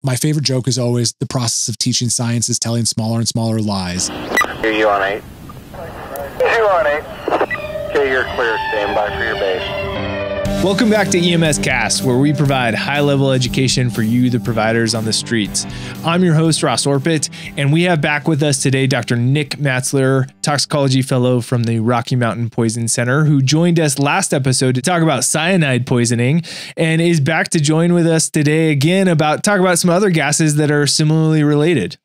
my favorite joke is always the process of teaching science is telling smaller and smaller lies. Here you on 8. 2 on 8. Okay, you're clear. Stand by for your base. Welcome back to EMS Cast, where we provide high-level education for you, the providers on the streets. I'm your host, Ross Orpit, and we have back with us today Dr. Nik Matsler, Toxicology Fellow from the Rocky Mountain Poison Center, who joined us last episode to talk about cyanide poisoning, and is back to join with us today again talk about some other gases that are similarly related.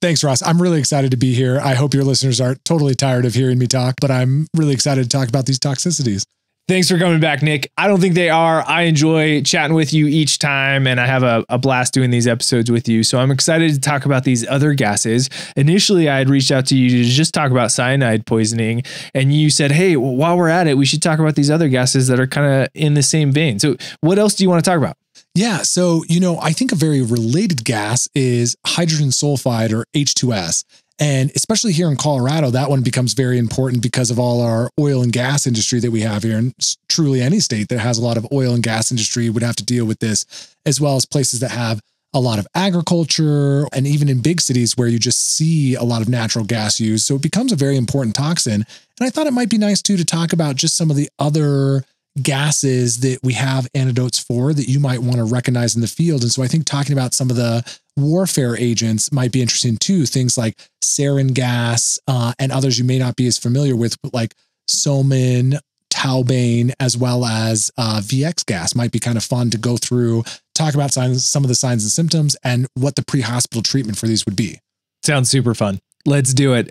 Thanks, Ross. I'm really excited to be here. I hope your listeners aren't totally tired of hearing me talk, but I'm really excited to talk about these toxicities. Thanks for coming back, Nik. I don't think they are. I enjoy chatting with you each time, and I have a blast doing these episodes with you. So I'm excited to talk about these other gases. Initially, I had reached out to you to just talk about cyanide poisoning, and you said, hey, well, while we're at it, we should talk about these other gases that are kind of in the same vein. So what else do you want to talk about? Yeah. So, I think a very related gas is hydrogen sulfide, or H2S. And especially here in Colorado, that one becomes very important because of all our oil and gas industry that we have here. And truly any state that has a lot of oil and gas industry would have to deal with this, as well as places that have a lot of agriculture, and even in big cities where you just see a lot of natural gas use. So it becomes a very important toxin. And I thought it might be nice too to talk about just some of the other gases that we have antidotes for that you might want to recognize in the field. And so I think talking about some of the warfare agents might be interesting too. Things like sarin gas and others you may not be as familiar with, like soman, taubane, as well as VX gas might be kind of fun to go through, talk about some of the signs and symptoms and what the pre-hospital treatment for these would be. Sounds super fun. Let's do it.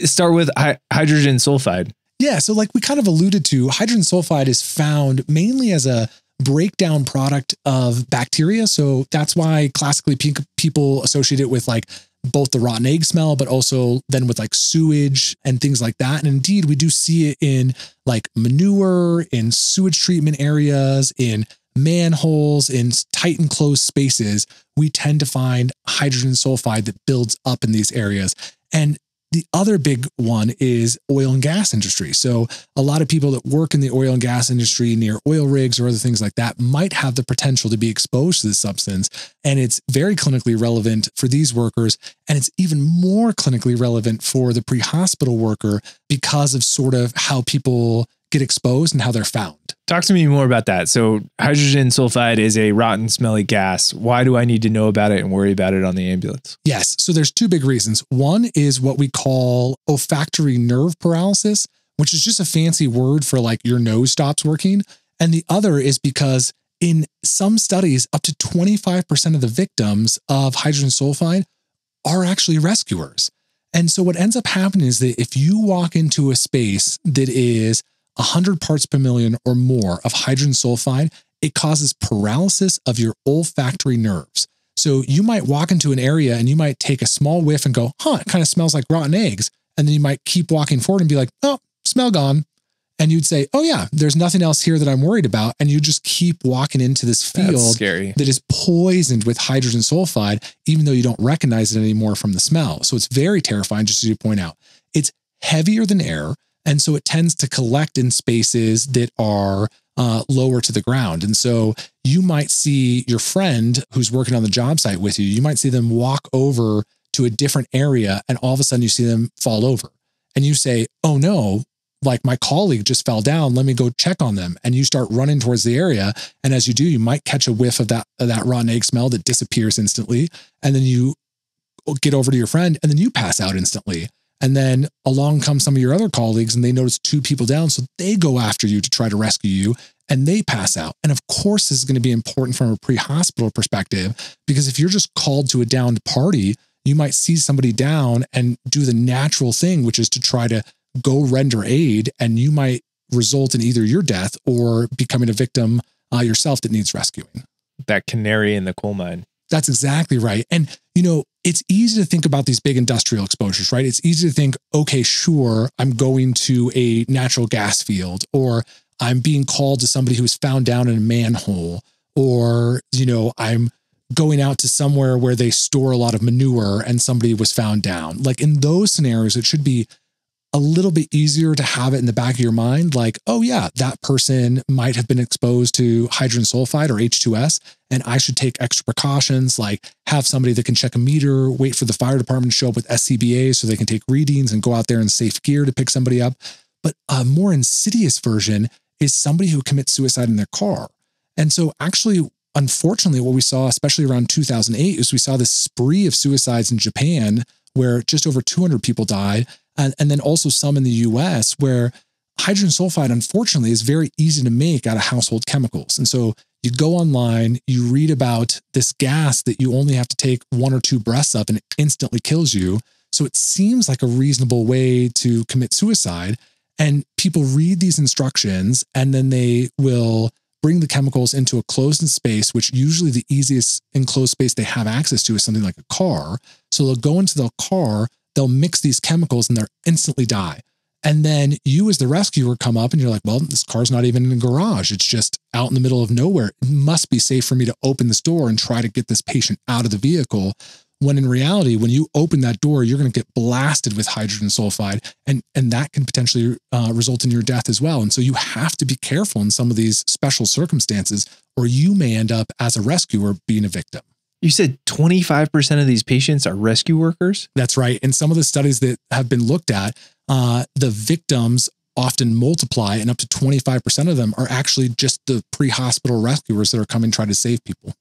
Start with hydrogen sulfide. Yeah. So like we kind of alluded to, hydrogen sulfide is found mainly as a breakdown product of bacteria. So that's why classically people associate it with like both the rotten egg smell, but also then with like sewage and things like that. And indeed, we do see it in like manure, in sewage treatment areas, in manholes, in tight and closed spaces. We tend to find hydrogen sulfide that builds up in these areas. And the other big one is oil and gas industry. So a lot of people that work in the oil and gas industry near oil rigs or other things like that might have the potential to be exposed to this substance. And it's very clinically relevant for these workers. And it's even more clinically relevant for the pre-hospital worker because of sort of how people get exposed and how they're found. Talk to me more about that. So hydrogen sulfide is a rotten, smelly gas. Why do I need to know about it and worry about it on the ambulance? Yes. So there's two big reasons. One is what we call olfactory nerve paralysis, which is just a fancy word for like your nose stops working. And the other is because in some studies, up to 25% of the victims of hydrogen sulfide are actually rescuers. And so what ends up happening is that if you walk into a space that is 100 parts per million or more of hydrogen sulfide, it causes paralysis of your olfactory nerves. So you might walk into an area and you might take a small whiff and go, it kind of smells like rotten eggs. And then you might keep walking forward and be like, oh, smell gone. And you'd say, oh yeah, there's nothing else here that I'm worried about. And you just keep walking into this field that is poisoned with hydrogen sulfide, even though you don't recognize it anymore from the smell. So it's very terrifying, just as you point out. It's heavier than air. And so it tends to collect in spaces that are lower to the ground. And so you might see your friend who's working on the job site with you, you might see them walk over to a different area and all of a sudden you see them fall over. And you say, oh no, like my colleague just fell down, let me go check on them. And you start running towards the area. And as you do, you might catch a whiff of that rotten egg smell that disappears instantly. And then you get over to your friend and then you pass out instantly. And then along come some of your other colleagues and they notice two people down. So they go after you to try to rescue you and they pass out. And of course, this is going to be important from a pre-hospital perspective, because if you're just called to a downed party, you might see somebody down and do the natural thing, which is to try to go render aid. And you might result in either your death or becoming a victim yourself that needs rescuing. That canary in the coal mine. That's exactly right. And, it's easy to think about these big industrial exposures, right? It's easy to think, okay, sure, I'm going to a natural gas field, or I'm being called to somebody who's found down in a manhole, or, I'm going out to somewhere where they store a lot of manure and somebody was found down. Like in those scenarios, it should be a little bit easier to have it in the back of your mind. Like, oh yeah, that person might have been exposed to hydrogen sulfide or H2S, and I should take extra precautions, like have somebody that can check a meter, wait for the fire department to show up with SCBA so they can take readings and go out there in safe gear to pick somebody up. But a more insidious version is somebody who commits suicide in their car. And so actually, unfortunately, what we saw, especially around 2008, is we saw this spree of suicides in Japan where just over 200 people died. And then also some in the US where hydrogen sulfide, unfortunately, is very easy to make out of household chemicals. And so you go online, you read about this gas that you only have to take 1 or 2 breaths of and it instantly kills you. So it seems like a reasonable way to commit suicide. And people read these instructions and then they will bring the chemicals into a closed space, which usually the easiest enclosed space they have access to is something like a car. So they'll go into the car, they'll mix these chemicals and they'll instantly die. And then you as the rescuer come up and you're like, well, this car's not even in a garage. It's just out in the middle of nowhere. It must be safe for me to open this door and try to get this patient out of the vehicle. When in reality, when you open that door, you're going to get blasted with hydrogen sulfide, and that can potentially result in your death as well. And so you have to be careful in some of these special circumstances, or you may end up as a rescuer being a victim. You said 25% of these patients are rescue workers? That's right. In some of the studies that have been looked at, the victims often multiply, and up to 25% of them are actually just the pre-hospital rescuers that are coming to try to save people.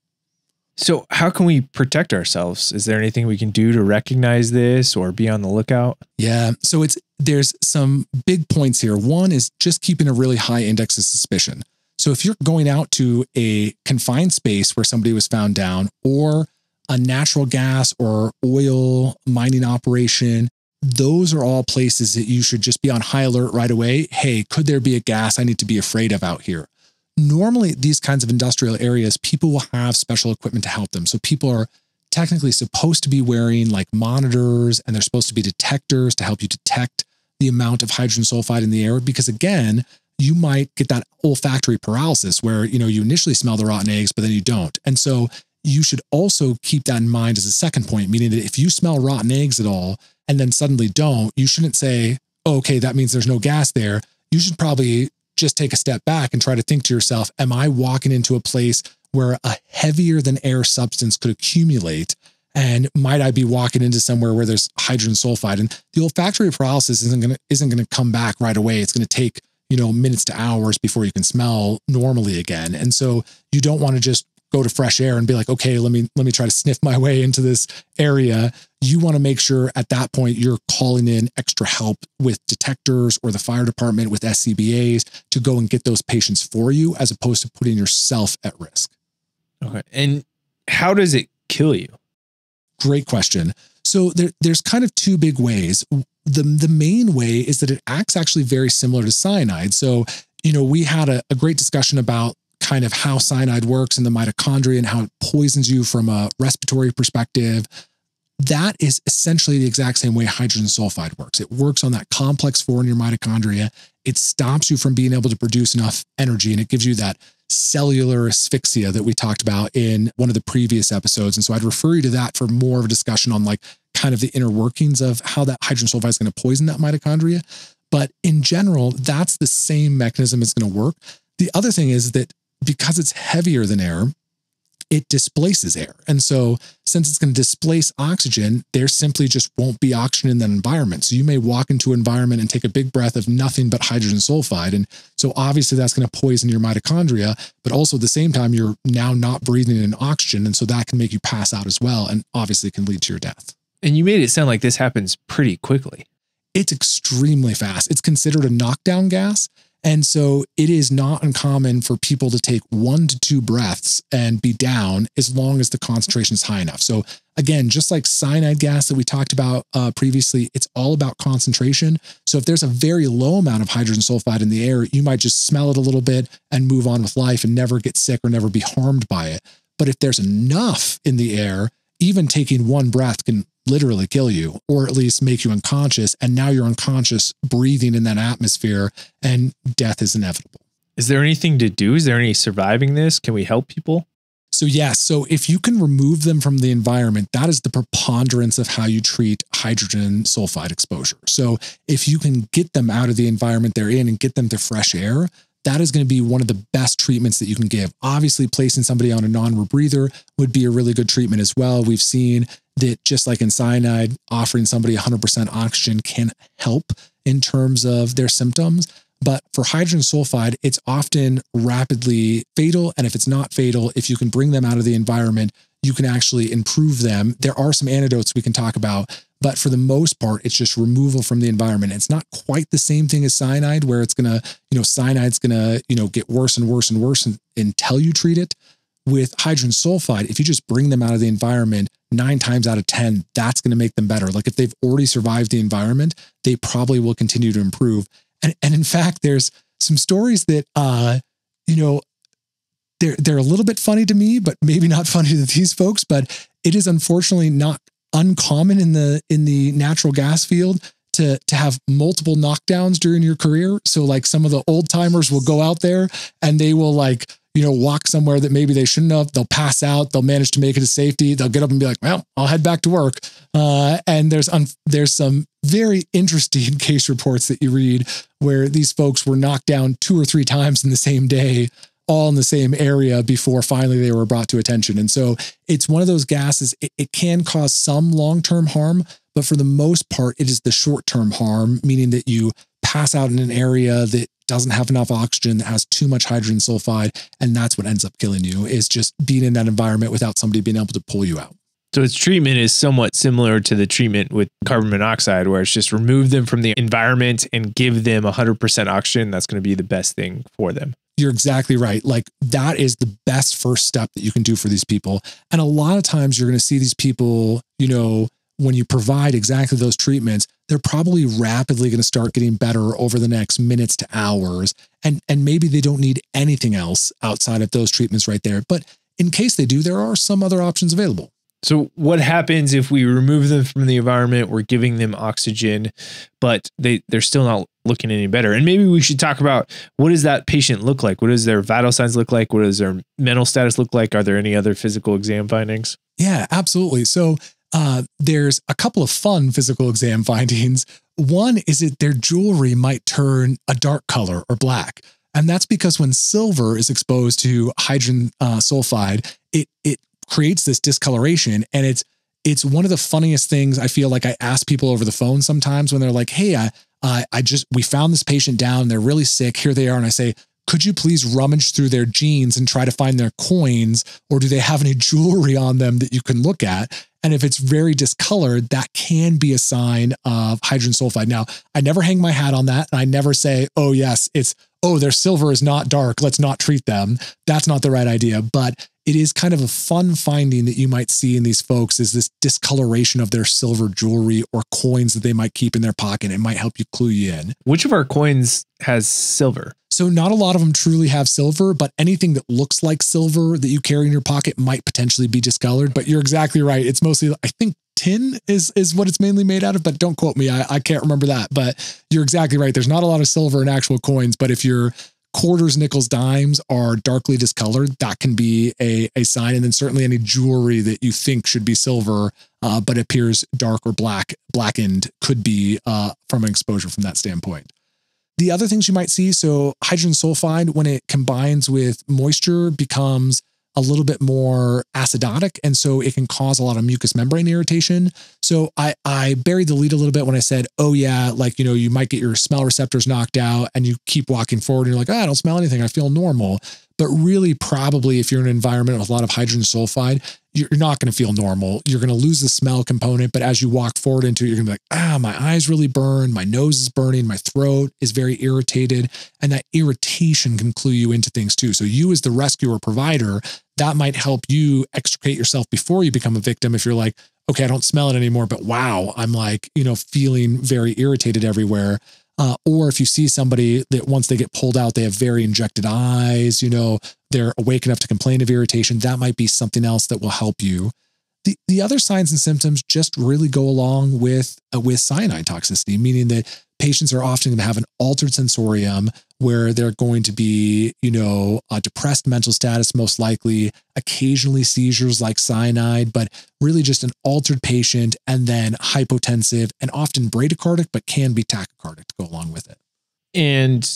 So how can we protect ourselves? Is there anything we can do to recognize this or be on the lookout? Yeah. So there's some big points here. One is just keeping a really high index of suspicion. So if you're going out to a confined space where somebody was found down, or a natural gas or oil mining operation, those are all places that you should just be on high alert right away. Hey, could there be a gas I need to be afraid of out here? Normally, these kinds of industrial areas, people will have special equipment to help them. So people are technically supposed to be wearing like monitors, and they're supposed to be detectors to help you detect the amount of hydrogen sulfide in the air. Because again, you might get that olfactory paralysis where, you initially smell the rotten eggs, but then you don't. And so you should also keep that in mind as a second point, meaning that if you smell rotten eggs at all and then suddenly don't, you shouldn't say, oh, okay, that means there's no gas there. You should probably just take a step back and try to think to yourself, am I walking into a place where a heavier than air substance could accumulate? And might I be walking into somewhere where there's hydrogen sulfide? And the olfactory paralysis isn't going to come back right away. It's going to take, minutes to hours before you can smell normally again. And so you don't want to just go to fresh air and be like, okay, let me try to sniff my way into this area. You want to make sure at that point you're calling in extra help with detectors or the fire department with SCBAs to go and get those patients for you, as opposed to putting yourself at risk. Okay. And how does it kill you? Great question. So there's kind of 2 big ways. The main way is that it acts actually very similar to cyanide. So, we had a great discussion about kind of how cyanide works in the mitochondria and how it poisons you from a respiratory perspective. That is essentially the exact same way hydrogen sulfide works. It works on that complex 4 in your mitochondria. It stops you from being able to produce enough energy, and it gives you that cellular asphyxia that we talked about in one of the previous episodes. And so I'd refer you to that for more of a discussion on like kind of the inner workings of how that hydrogen sulfide is going to poison that mitochondria. But in general, that's the same mechanism it's going to work. The other thing is that because it's heavier than air, it displaces air. And so since it's going to displace oxygen, there simply just won't be oxygen in that environment. So you may walk into an environment and take a big breath of nothing but hydrogen sulfide. And so obviously that's going to poison your mitochondria, but also at the same time, you're now not breathing in oxygen. And so that can make you pass out as well, and obviously can lead to your death. And you made it sound like this happens pretty quickly. It's extremely fast. It's considered a knockdown gas. And so it is not uncommon for people to take 1 to 2 breaths and be down as long as the concentration is high enough. So again, just like cyanide gas that we talked about previously, it's all about concentration. So if there's a very low amount of hydrogen sulfide in the air, you might just smell it a little bit and move on with life and never get sick or never be harmed by it. But if there's enough in the air, even taking 1 breath can literally kill you, or at least make you unconscious. And now you're unconscious, breathing in that atmosphere, and death is inevitable. Is there anything to do? Is there any surviving this? Can we help people? So yes, so if you can remove them from the environment, that is the preponderance of how you treat hydrogen sulfide exposure. So if you can get them out of the environment they're in and get them to fresh air, that is going to be one of the best treatments that you can give. Obviously, placing somebody on a non-rebreather would be a really good treatment as well. We've seen that just like in cyanide, offering somebody 100% oxygen can help in terms of their symptoms. But for hydrogen sulfide, it's often rapidly fatal. And if it's not fatal, if you can bring them out of the environment, you can actually improve them. There are some antidotes we can talk about, but for the most part, it's just removal from the environment. It's not quite the same thing as cyanide, where it's going to, cyanide's going to, get worse and worse and worse until you treat it. With hydrogen sulfide, if you just bring them out of the environment, 9 times out of 10, that's going to make them better. Like if they've already survived the environment, they probably will continue to improve. And in fact, there's some stories that, they're a little bit funny to me, but maybe not funny to these folks, but it is unfortunately not uncommon in the natural gas field to have multiple knockdowns during your career. So like some of the old timers will go out there and they will walk somewhere that maybe they shouldn't have. They'll pass out. They'll manage to make it to safety. They'll get up and be like, well, I'll head back to work. And there's some very interesting case reports that you read where these folks were knocked down 2 or 3 times in the same day, all in the same area before finally they were brought to attention. And so it's one of those gases, it can cause some long-term harm, but for the most part, it is the short-term harm, meaning that you pass out in an area that doesn't have enough oxygen, that has too much hydrogen sulfide, and that's what ends up killing you, is just being in that environment without somebody being able to pull you out. So its treatment is somewhat similar to the treatment with carbon monoxide, where it's just remove them from the environment and give them 100% oxygen. That's going to be the best thing for them. You're exactly right. Like that is the best first step that you can do for these people. And a lot of times you're going to see these people, when you provide exactly those treatments, they're probably rapidly going to start getting better over the next minutes to hours. And maybe they don't need anything else outside of those treatments right there. But in case they do, there are some other options available. So what happens if we remove them from the environment? We're giving them oxygen, but they're still not looking any better. And maybe we should talk about, what does that patient look like? What does their vital signs look like? What does their mental status look like? Are there any other physical exam findings? Yeah, absolutely. So there's a couple of fun physical exam findings. One is that their jewelry might turn a dark color or black. And that's because when silver is exposed to hydrogen sulfide, it creates this discoloration. And it's one of the funniest things I feel like I ask people over the phone sometimes when they're like, hey, we found this patient down. They're really sick. Here they are. And I say, could you please rummage through their jeans and try to find their coins, or do they have any jewelry on them that you can look at? And if it's very discolored, that can be a sign of hydrogen sulfide. Now, I never hang my hat on that. And I never say, oh yes, their silver is not dark, let's not treat them. That's not the right idea. But it is kind of a fun finding that you might see in these folks, is this discoloration of their silver jewelry or coins that they might keep in their pocket. It might help you clue you in. Which of our coins has silver? So not a lot of them truly have silver, but anything that looks like silver that you carry in your pocket might potentially be discolored. But you're exactly right. It's mostly, I think, tin is what it's mainly made out of, but don't quote me. I can't remember that, but you're exactly right. There's not a lot of silver in actual coins, but if your quarters, nickels, dimes are darkly discolored, that can be a sign. And then certainly any jewelry that you think should be silver, but appears dark or blackened, could be from an exposure from that standpoint. The other things you might see, so hydrogen sulfide, when it combines with moisture, becomes a little bit more acidotic. And so it can cause a lot of mucous membrane irritation. So I buried the lead a little bit when I said, oh yeah, you might get your smell receptors knocked out and you keep walking forward and you're like, I don't smell anything, I feel normal. But really, probably if you're in an environment with a lot of hydrogen sulfide, you're not going to feel normal. You're going to lose the smell component. But as you walk forward into it, you're going to be like, my eyes really burn. My nose is burning. My throat is very irritated. And that irritation can clue you into things too. So you as the rescuer provider, that might help you extricate yourself before you become a victim. If you're like, okay, I don't smell it anymore, but wow, I'm feeling very irritated everywhere. Or if you see somebody that once they get pulled out, they have very injected eyes, they're awake enough to complain of irritation, that might be something else that will help you. The other signs and symptoms just really go along with cyanide toxicity, meaning that patients are often going to have an altered sensorium where they're going to be, a depressed mental status, most likely, occasionally seizures like cyanide, but really just an altered patient, and then hypotensive and often bradycardic, but can be tachycardic to go along with it. And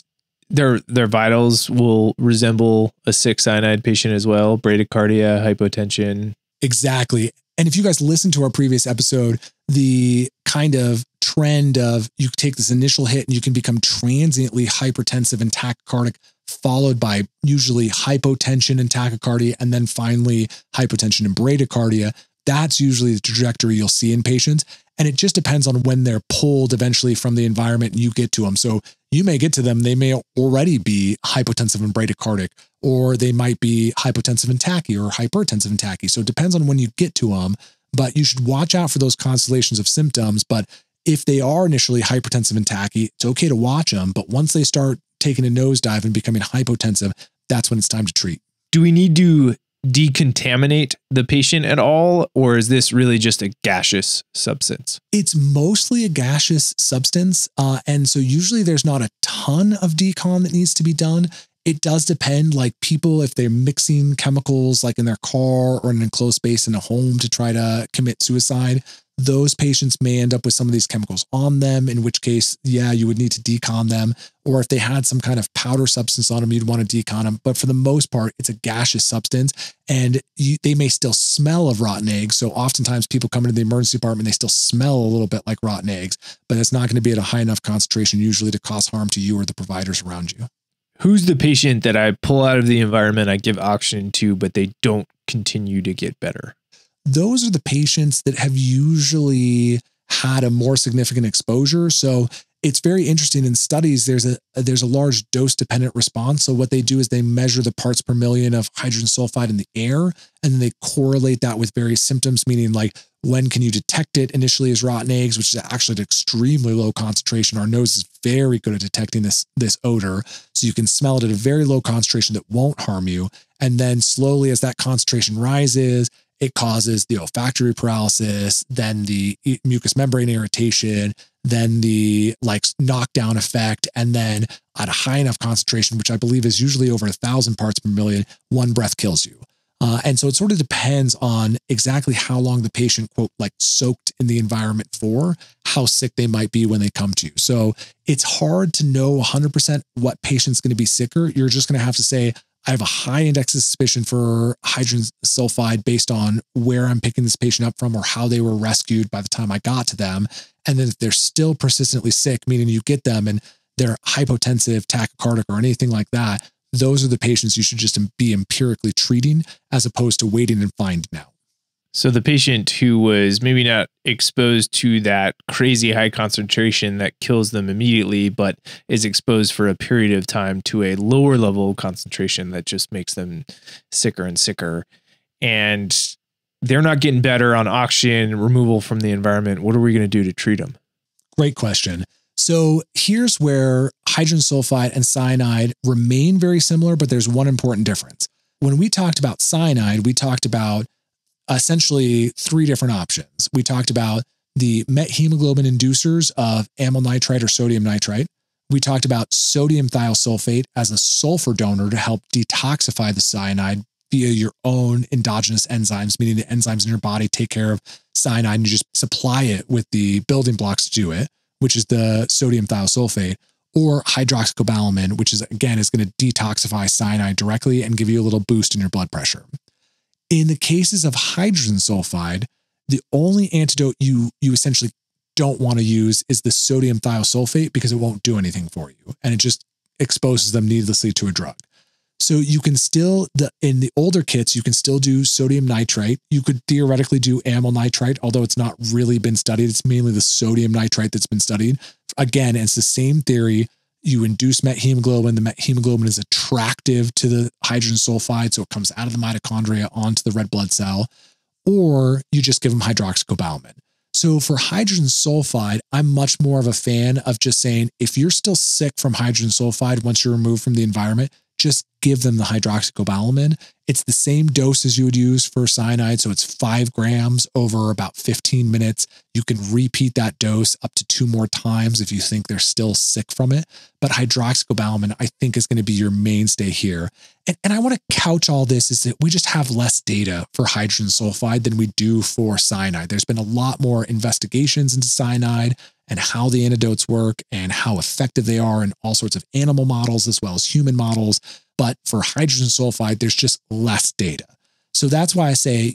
their vitals will resemble a sick cyanide patient as well, bradycardia, hypotension. Exactly. And if you guys listen to our previous episode, the kind of trend of you take this initial hit and you can become transiently hypertensive and tachycardic, followed by usually hypotension and tachycardia, and then finally hypotension and bradycardia. That's usually the trajectory you'll see in patients. And it just depends on when they're pulled eventually from the environment and you get to them. So you may get to them, they may already be hypotensive and bradycardic, or they might be hypotensive and tachy or hypertensive and tachy. So it depends on when you get to them, but you should watch out for those constellations of symptoms. But if they are initially hypertensive and tachy, it's okay to watch them. But once they start taking a nosedive and becoming hypotensive, that's when it's time to treat. Do we need to decontaminate the patient at all, or is this really just a gaseous substance? It's mostly a gaseous substance. And so usually there's not a ton of decon that needs to be done. It does depend, like people, if they're mixing chemicals like in their car or in an enclosed space in a home to try to commit suicide, those patients may end up with some of these chemicals on them, in which case, yeah, you would need to decon them. Or if they had some kind of powder substance on them, you'd want to decon them. But for the most part, it's a gaseous substance, and they may still smell of rotten eggs. So oftentimes people come into the emergency department, they still smell a little bit like rotten eggs, but it's not going to be at a high enough concentration usually to cause harm to you or the providers around you. Who's the patient that I pull out of the environment, I give oxygen to, but they don't continue to get better? Those are the patients that have usually had a more significant exposure. So it's very interesting in studies. There's a large dose dependent response. So what they do is they measure the parts per million of hydrogen sulfide in the air, and then they correlate that with various symptoms, meaning like when can you detect it initially as rotten eggs, which is actually an extremely low concentration. Our nose is very good at detecting this odor. So you can smell it at a very low concentration that won't harm you. And then slowly as that concentration rises, it causes the olfactory paralysis, then the mucous membrane irritation, then the knockdown effect, and then at a high enough concentration, which I believe is usually over 1,000 parts per million, one breath kills you. And so it sort of depends on exactly how long the patient, quote, soaked in the environment for, how sick they might be when they come to you. So it's hard to know 100% what patient's going to be sicker. You're just going to have to say, I have a high index of suspicion for hydrogen sulfide based on where I'm picking this patient up from or how they were rescued by the time I got to them. And then if they're still persistently sick, meaning you get them and they're hypotensive, tachycardic, or anything like that, those are the patients you should just be empirically treating as opposed to waiting and finding out. So the patient who was maybe not exposed to that crazy high concentration that kills them immediately, but is exposed for a period of time to a lower level concentration that just makes them sicker and sicker, and they're not getting better on oxygen removal from the environment, what are we going to do to treat them? Great question. So here's where hydrogen sulfide and cyanide remain very similar, but there's one important difference. When we talked about cyanide, we talked about essentially three different options. We talked about the methemoglobin inducers of amyl nitrite or sodium nitrite. We talked about sodium thiosulfate as a sulfur donor to help detoxify the cyanide via your own endogenous enzymes, meaning the enzymes in your body take care of cyanide and you just supply it with the building blocks to do it, which is the sodium thiosulfate, or hydroxycobalamin, which is going to detoxify cyanide directly and give you a little boost in your blood pressure. In the cases of hydrogen sulfide, the only antidote you essentially don't want to use is the sodium thiosulfate because it won't do anything for you. And it just exposes them needlessly to a drug. So you can still, in the older kits, you can still do sodium nitrite. You could theoretically do amyl nitrite, although it's not really been studied. It's mainly the sodium nitrite that's been studied. Again, it's the same theory. You induce methemoglobin. The methemoglobin is attractive to the hydrogen sulfide, so it comes out of the mitochondria onto the red blood cell, or you just give them hydroxycobalamin. So for hydrogen sulfide, I'm much more of a fan of just saying, if you're still sick from hydrogen sulfide once you're removed from the environment, just give them the hydroxycobalamin. It's the same dose as you would use for cyanide. So it's 5 grams over about 15 minutes. You can repeat that dose up to 2 more times if you think they're still sick from it. But hydroxycobalamin, I think, is going to be your mainstay here. And I want to couch all this is that we just have less data for hydrogen sulfide than we do for cyanide. There's been a lot more investigations into cyanide and how the antidotes work and how effective they are in all sorts of animal models as well as human models. But for hydrogen sulfide, there's just less data. So that's why I say,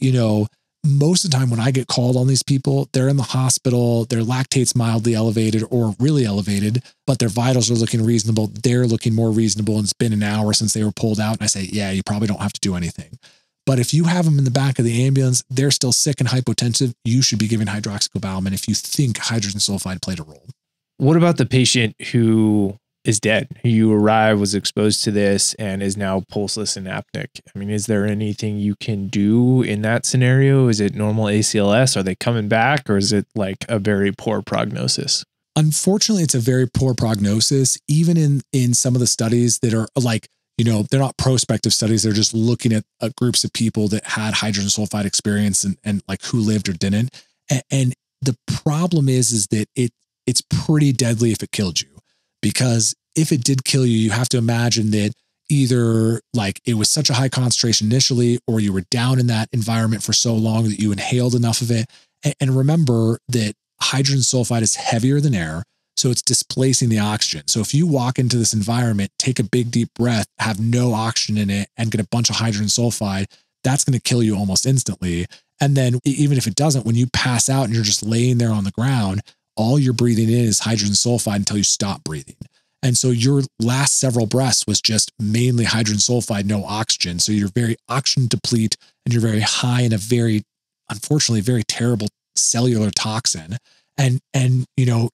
most of the time when I get called on these people, they're in the hospital, their lactate's mildly elevated or really elevated, but their vitals are looking reasonable. They're looking more reasonable, and it's been an hour since they were pulled out. And I say, yeah, you probably don't have to do anything. But if you have them in the back of the ambulance, they're still sick and hypotensive, you should be giving hydroxycobalamin if you think hydrogen sulfide played a role. What about the patient who is dead, who you arrive, was exposed to this, and is now pulseless and apneic? I mean, is there anything you can do in that scenario? Is it normal ACLS? Are they coming back? Or is it like a very poor prognosis? Unfortunately, it's a very poor prognosis. Even in some of the studies that are like, they're not prospective studies. They're just looking at groups of people that had hydrogen sulfide experience and like who lived or didn't. And the problem is that it's pretty deadly if it killed you. Because if it did kill you, you have to imagine that either like it was such a high concentration initially, or you were down in that environment for so long that you inhaled enough of it. And remember that hydrogen sulfide is heavier than air, so it's displacing the oxygen. So if you walk into this environment, take a big deep breath, have no oxygen in it, and get a bunch of hydrogen sulfide, that's going to kill you almost instantly. And then even if it doesn't, when you pass out and you're just laying there on the ground, all you're breathing in is hydrogen sulfide until you stop breathing. And so your last several breaths was just mainly hydrogen sulfide, no oxygen. So you're very oxygen deplete, and you're very high in a very, unfortunately, very terrible cellular toxin. And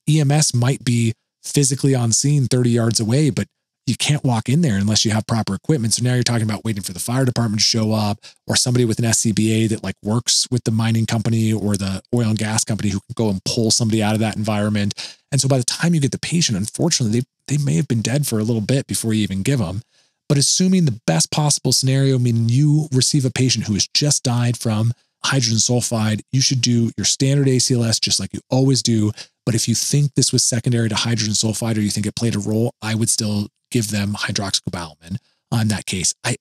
EMS might be physically on scene 30 yards away, but you can't walk in there unless you have proper equipment. So now you're talking about waiting for the fire department to show up, or somebody with an SCBA that like works with the mining company or the oil and gas company who can go and pull somebody out of that environment. And so by the time you get the patient, unfortunately, they may have been dead for a little bit before you even give them. But assuming the best possible scenario, meaning you receive a patient who has just died from hydrogen sulfide, you should do your standard ACLS just like you always do. But if you think this was secondary to hydrogen sulfide, or you think it played a role, I would still give them hydroxycobalamin in that case. I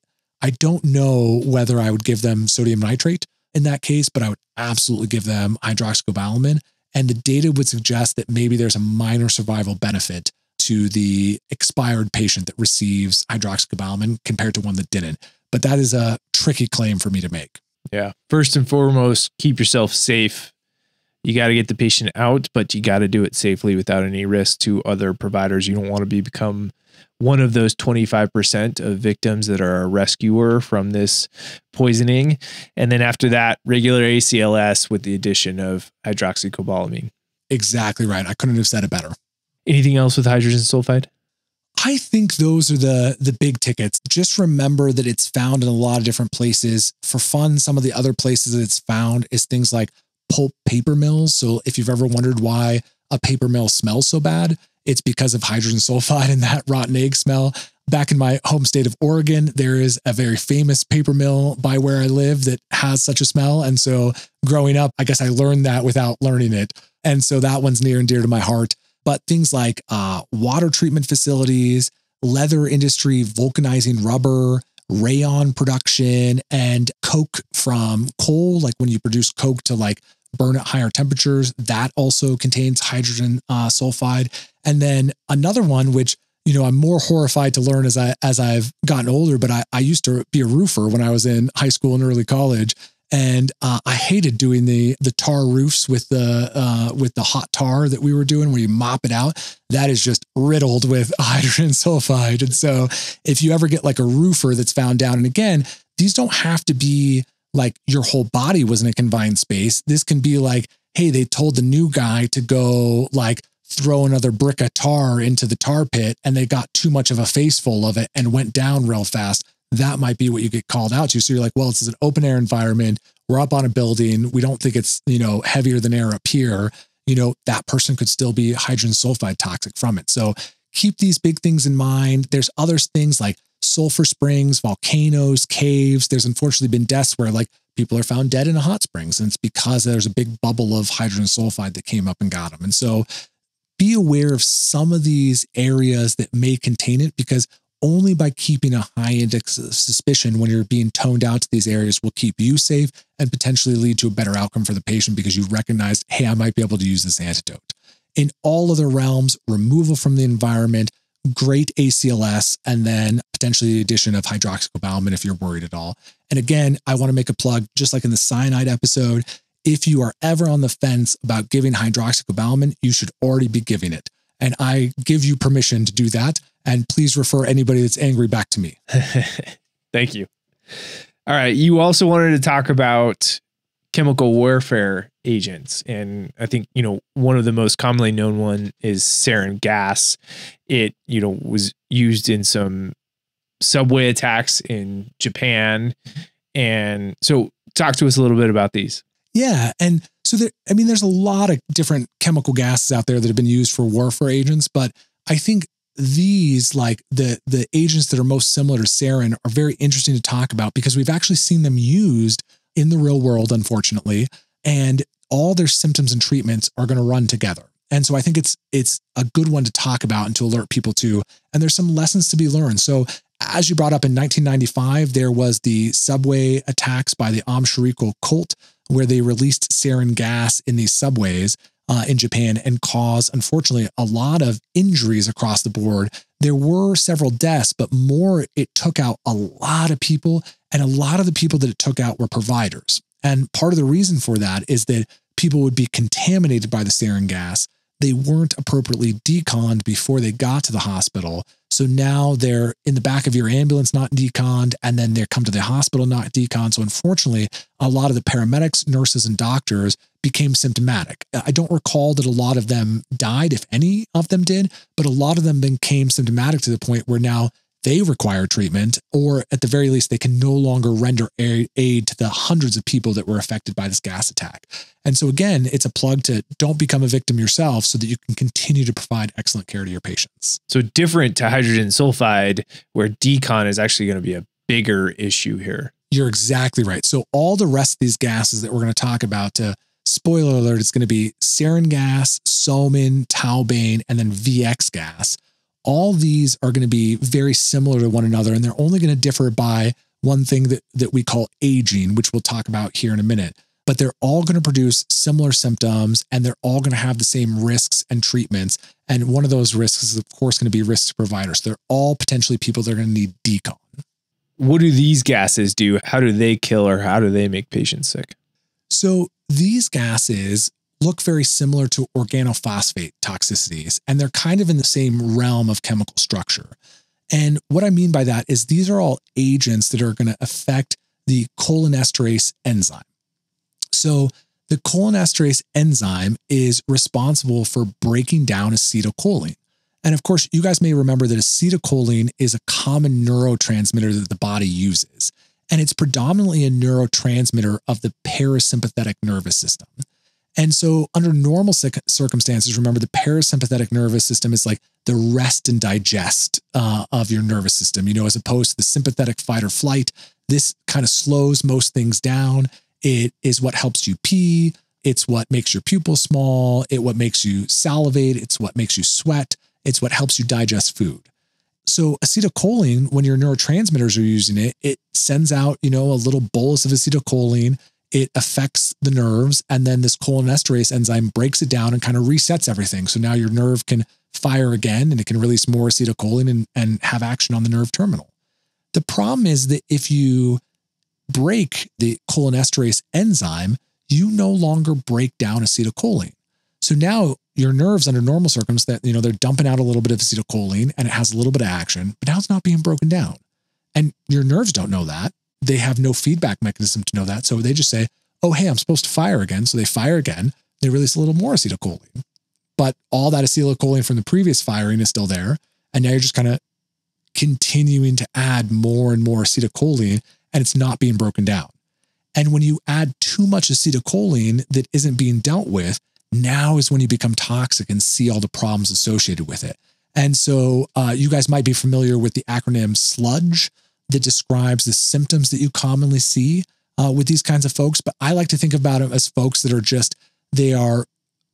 don't know whether I would give them sodium nitrate in that case, but I would absolutely give them hydroxycobalamin. And the data would suggest that maybe there's a minor survival benefit to the expired patient that receives hydroxycobalamin compared to one that didn't. But that is a tricky claim for me to make. Yeah. First and foremost, keep yourself safe. You got to get the patient out, but you got to do it safely without any risk to other providers. You don't want to become one of those 25% of victims that are a rescuer from this poisoning. And then after that, regular ACLS with the addition of hydroxycobalamin. Exactly right. I couldn't have said it better. Anything else with hydrogen sulfide? I think those are the big tickets. Just remember that it's found in a lot of different places. For fun, some of the other places that it's found is things like pulp paper mills. So if you've ever wondered why a paper mill smells so bad, it's because of hydrogen sulfide and that rotten egg smell. Back in my home state of Oregon, there is a very famous paper mill by where I live that has such a smell. And so growing up, I guess I learned that without learning it. And so that one's near and dear to my heart. But things like water treatment facilities, leather industry, vulcanizing rubber, rayon production, and coke from coal, like when you produce coke to like burn at higher temperatures, that also contains hydrogen sulfide. And then another one, which, I'm more horrified to learn as I've gotten older, but I used to be a roofer when I was in high school and early college. And I hated doing the tar roofs with the hot tar that we were doing, where you mop it out. That is just riddled with hydrogen sulfide. And so if you ever get like a roofer that's found down, and again, these don't have to be like your whole body was in a confined space. This can be like, hey, they told the new guy to go like throw another brick of tar into the tar pit, and they got too much of a face full of it and went down real fast. That might be what you get called out to. So you're like, well, this is an open air environment. We're up on a building. We don't think it's, heavier than air up here. That person could still be hydrogen sulfide toxic from it. So keep these big things in mind. There's other things like sulfur springs, volcanoes, caves. There's unfortunately been deaths where like people are found dead in a hot springs, and it's because there's a big bubble of hydrogen sulfide that came up and got them. And so be aware of some of these areas that may contain it, because only by keeping a high index of suspicion when you're being toned out to these areas will keep you safe and potentially lead to a better outcome for the patient, because you recognize, hey, I might be able to use this antidote. In all other realms, removal from the environment, great ACLS, and then potentially the addition of hydroxycobalamin if you're worried at all. And again, I want to make a plug, just like in the cyanide episode, if you are ever on the fence about giving hydroxycobalamin, you should already be giving it. And I give you permission to do that. And please refer anybody that's angry back to me. Thank you. All right. You also wanted to talk about chemical warfare agents. And I think, one of the most commonly known one is sarin gas. It, was used in some subway attacks in Japan. And so talk to us a little bit about these. Yeah. And so there's a lot of different chemical gases out there that have been used for warfare agents, but I think these, like the agents that are most similar to sarin, are very interesting to talk about because we've actually seen them used in the real world, unfortunately, and all their symptoms and treatments are going to run together. And so I think it's a good one to talk about and to alert people to, and there's some lessons to be learned. So as you brought up, in 1995, there was the subway attacks by the Shiriko cult, where they released sarin gas in these subways in Japan and caused, unfortunately, a lot of injuries across the board. There were several deaths, but it took out a lot of people, and a lot of the people that it took out were providers. And part of the reason for that is that people would be contaminated by the sarin gas. They weren't appropriately deconned before they got to the hospital. So now they're in the back of your ambulance, not deconned, and then they come to the hospital, not deconned. So unfortunately, a lot of the paramedics, nurses, and doctors became symptomatic. I don't recall that a lot of them died, if any of them did, but a lot of them became symptomatic to the point where now they require treatment, or at the very least, they can no longer render aid to the hundreds of people that were affected by this gas attack. And so again, it's a plug to don't become a victim yourself so that you can continue to provide excellent care to your patients. So different to hydrogen sulfide, where decon is actually going to be a bigger issue here. You're exactly right. So all the rest of these gases that we're going to talk about, spoiler alert, it's going to be sarin gas, soman, taubane, and then VX gas. All these are going to be very similar to one another, and they're only going to differ by one thing that we call aging, which we'll talk about here in a minute. But they're all going to produce similar symptoms, and they're all going to have the same risks and treatments. And one of those risks is, of course, going to be risks to providers. They're all potentially people that are going to need decon. What do these gases do? How do they kill, or how do they make patients sick? So these gases look very similar to organophosphate toxicities, and they're kind of in the same realm of chemical structure. And what I mean by that is these are all agents that are going to affect the cholinesterase enzyme. So the cholinesterase enzyme is responsible for breaking down acetylcholine. And of course, you guys may remember that acetylcholine is a common neurotransmitter that the body uses. And it's predominantly a neurotransmitter of the parasympathetic nervous system. And so under normal circumstances, remember, the parasympathetic nervous system is like the rest and digest of your nervous system, as opposed to the sympathetic fight or flight. This kind of slows most things down. It is what helps you pee. It's what makes your pupils small. It's what makes you salivate. It's what makes you sweat. It's what helps you digest food. So acetylcholine, when your neurotransmitters are using it, it sends out, a little bolus of acetylcholine. It affects the nerves, and then this cholinesterase enzyme breaks it down and kind of resets everything. So now your nerve can fire again, and it can release more acetylcholine and have action on the nerve terminal. The problem is that if you break the cholinesterase enzyme, you no longer break down acetylcholine. So now your nerves, under normal circumstances, they're dumping out a little bit of acetylcholine and it has a little bit of action, but now it's not being broken down. And your nerves don't know that. They have no feedback mechanism to know that. So they just say, oh, hey, I'm supposed to fire again. So they fire again. They release a little more acetylcholine. But all that acetylcholine from the previous firing is still there. And now you're just kind of continuing to add more and more acetylcholine, and it's not being broken down. And when you add too much acetylcholine that isn't being dealt with, now is when you become toxic and see all the problems associated with it. And so you guys might be familiar with the acronym SLUDGE that describes the symptoms that you commonly see with these kinds of folks. But I like to think about them as folks that are they are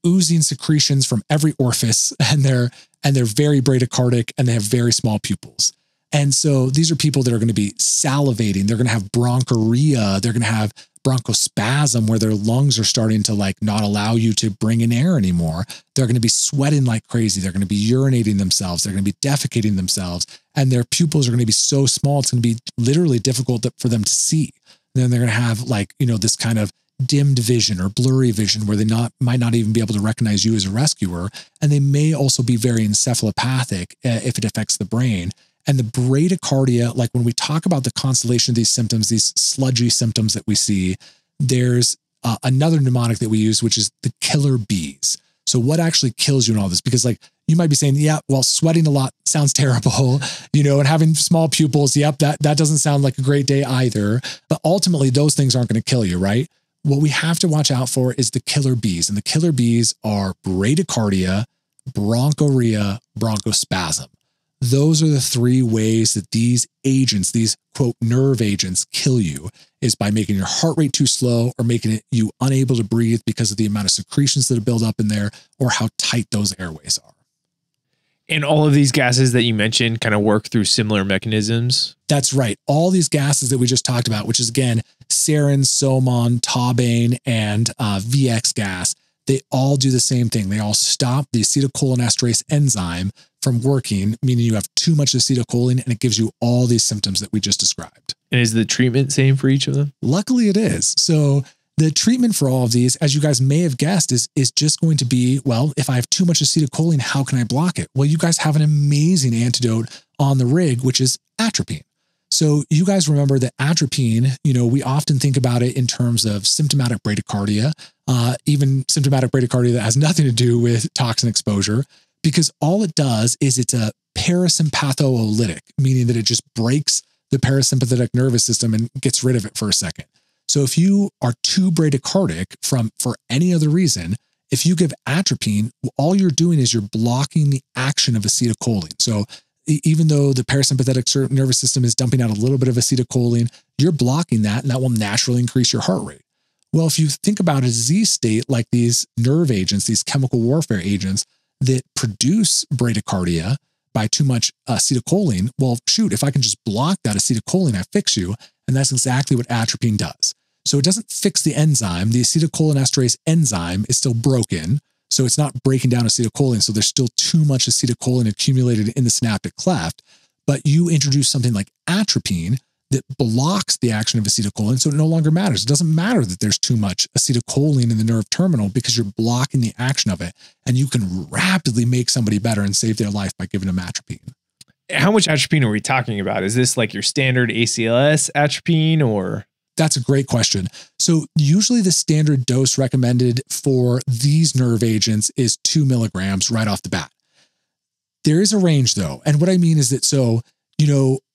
oozing secretions from every orifice, and they're very bradycardic, and they have very small pupils. And so these are people that are going to be salivating. They're going to have bronchorrhea. They're going to have bronchospasm, where their lungs are starting to like not allow you to bring in air anymore. They're going to be sweating like crazy. They're going to be urinating themselves. They're going to be defecating themselves, and their pupils are going to be so small, it's going to be literally difficult for them to see. And then they're going to have like, this kind of dimmed vision or blurry vision where they might not even be able to recognize you as a rescuer. And they may also be very encephalopathic if it affects the brain. And the bradycardia, like when we talk about the constellation of these symptoms, these sludgy symptoms that we see, there's another mnemonic that we use, which is the killer bees. So what actually kills you in all this? Because like you might be saying, yeah, well, sweating a lot sounds terrible, and having small pupils. Yep. That doesn't sound like a great day either. But ultimately those things aren't going to kill you, right? What we have to watch out for is the killer bees. And the killer bees are bradycardia, bronchorrhea, bronchospasm. Those are the three ways that these agents, these quote nerve agents, kill you, is by making your heart rate too slow or making you unable to breathe because of the amount of secretions that build up in there or how tight those airways are. And all of these gases that you mentioned kind of work through similar mechanisms? That's right. All these gases that we just talked about, which is again, sarin, soman, taubaine, and VX gas, they all do the same thing. They all stop the acetylcholinesterase enzyme from working, meaning you have too much acetylcholine, and it gives you all these symptoms that we just described. And is the treatment same for each of them? Luckily it is. So the treatment for all of these, as you guys may have guessed, is just going to be, well, if I have too much acetylcholine, how can I block it? Well, you guys have an amazing antidote on the rig, which is atropine. So you guys remember that atropine, we often think about it in terms of symptomatic bradycardia, even symptomatic bradycardia that has nothing to do with toxin exposure, because all it does is it's a parasympatholytic, meaning that it just breaks the parasympathetic nervous system and gets rid of it for a second. So if you are too bradycardic for any other reason, if you give atropine, all you're doing is you're blocking the action of acetylcholine. So even though the parasympathetic nervous system is dumping out a little bit of acetylcholine, you're blocking that, and that will naturally increase your heart rate. Well, if you think about a disease state like these nerve agents, these chemical warfare agents that produce bradycardia by too much acetylcholine, well, shoot, if I can just block that acetylcholine, I fix you. And that's exactly what atropine does. So it doesn't fix the enzyme. The acetylcholinesterase enzyme is still broken. So it's not breaking down acetylcholine. So there's still too much acetylcholine accumulated in the synaptic cleft. But you introduce something like atropine that blocks the action of acetylcholine. So it no longer matters. It doesn't matter that there's too much acetylcholine in the nerve terminal because you're blocking the action of it. And you can rapidly make somebody better and save their life by giving them atropine. How much atropine are we talking about? Is this like your standard ACLS atropine or? That's a great question. So usually the standard dose recommended for these nerve agents is 2 milligrams right off the bat. There is a range though. And what I mean is that,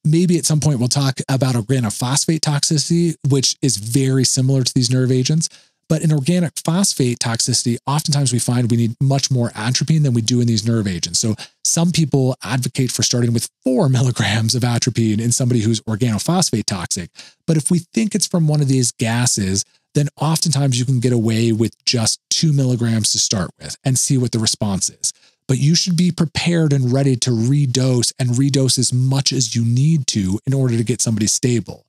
maybe at some point we'll talk about organophosphate toxicity, which is very similar to these nerve agents. But in organic phosphate toxicity, oftentimes we find we need much more atropine than we do in these nerve agents. So some people advocate for starting with 4 milligrams of atropine in somebody who's organophosphate toxic. But if we think it's from one of these gases, then oftentimes you can get away with just 2 milligrams to start with and see what the response is. But you should be prepared and ready to redose as much as you need to in order to get somebody stable.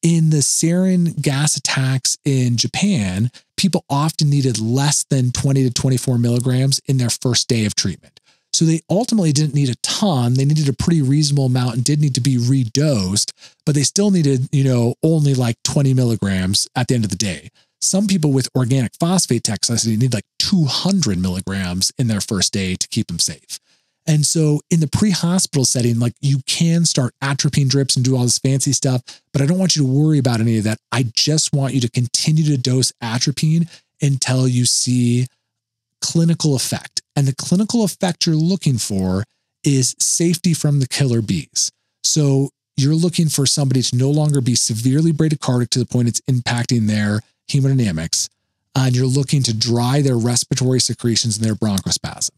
In the sarin gas attacks in Japan, people often needed less than 20 to 24 milligrams in their first day of treatment. So they ultimately didn't need a ton. They needed a pretty reasonable amount and did need to be redosed, but they still needed, only like 20 milligrams at the end of the day. Some people with organic phosphate toxicity need like 200 milligrams in their first day to keep them safe. And so in the pre-hospital setting, like you can start atropine drips and do all this fancy stuff, but I don't want you to worry about any of that. I just want you to continue to dose atropine until you see clinical effect. And the clinical effect you're looking for is safety from the killer bees. So you're looking for somebody to no longer be severely bradycardic to the point it's impacting their hemodynamics, and you're looking to dry their respiratory secretions and their bronchospasm.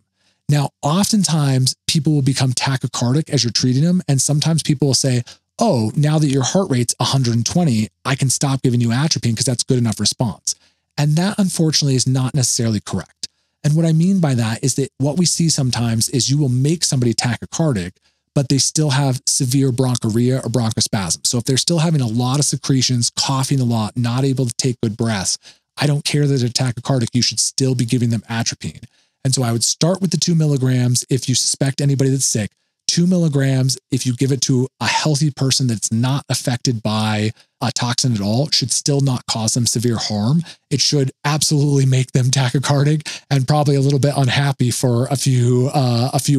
Now, oftentimes people will become tachycardic as you're treating them. And sometimes people will say, oh, now that your heart rate's 120, I can stop giving you atropine because that's good enough response. And that unfortunately is not necessarily correct. And what I mean by that is that what we see sometimes is you will make somebody tachycardic, but they still have severe bronchuria or bronchospasm. So if they're still having a lot of secretions, coughing a lot, not able to take good breaths, I don't care that they're tachycardic, you should still be giving them atropine. And so I would start with the 2 milligrams if you suspect anybody that's sick. 2 milligrams, if you give it to a healthy person that's not affected by a toxin at all, should still not cause them severe harm. It should absolutely make them tachycardic and probably a little bit unhappy for a few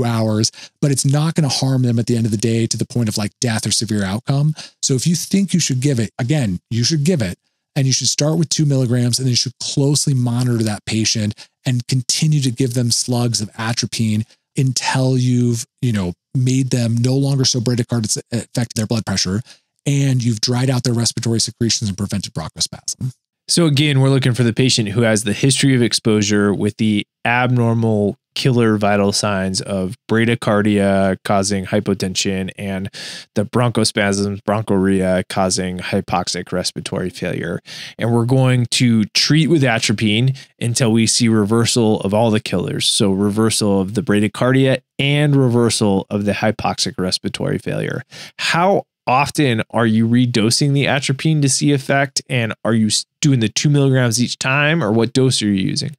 hours, but it's not going to harm them at the end of the day to the point of like death or severe outcome. So if you think you should give it, again, you should give it, and you should start with 2 milligrams, and then you should closely monitor that patient and continue to give them slugs of atropine until you've, made them no longer so bradycardic it's affected their blood pressure, and you've dried out their respiratory secretions and prevented bronchospasm. So again, we're looking for the patient who has the history of exposure with the abnormal killer vital signs of bradycardia causing hypotension and the bronchospasms, bronchuria causing hypoxic respiratory failure. And we're going to treat with atropine until we see reversal of all the killers. So reversal of the bradycardia and reversal of the hypoxic respiratory failure. How often are you redosing the atropine to see effect? And are you doing the 2 milligrams each time, or what dose are you using?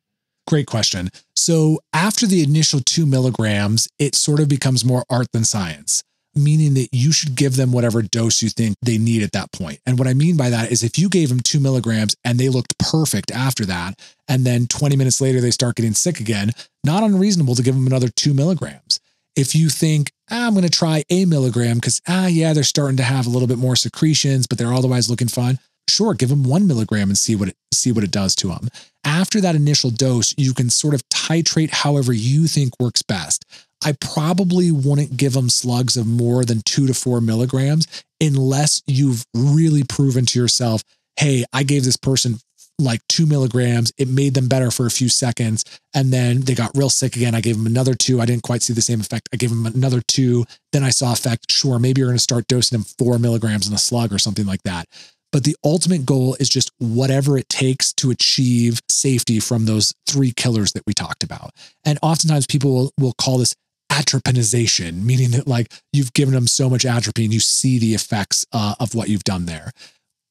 Great question. So after the initial 2 milligrams, it sort of becomes more art than science, meaning that you should give them whatever dose you think they need at that point. And what I mean by that is if you gave them 2 milligrams and they looked perfect after that, and then 20 minutes later they start getting sick again, not unreasonable to give them another 2 milligrams. If you think, I'm going to try a milligram because, they're starting to have a little bit more secretions, but they're otherwise looking fine. Sure, give them 1 milligram and see what it does to them. After that initial dose, you can sort of titrate however you think works best. I probably wouldn't give them slugs of more than 2 to 4 milligrams unless you've really proven to yourself, hey, I gave this person like 2 milligrams. It made them better for a few seconds. And then they got real sick again. I gave them another 2. I didn't quite see the same effect. I gave them another 2. Then I saw effect. Sure, maybe you're going to start dosing them 4 milligrams in a slug or something like that. But the ultimate goal is just whatever it takes to achieve safety from those 3 killers that we talked about. And oftentimes people will call this atropinization, meaning that like you've given them so much atropine, you see the effects of what you've done there.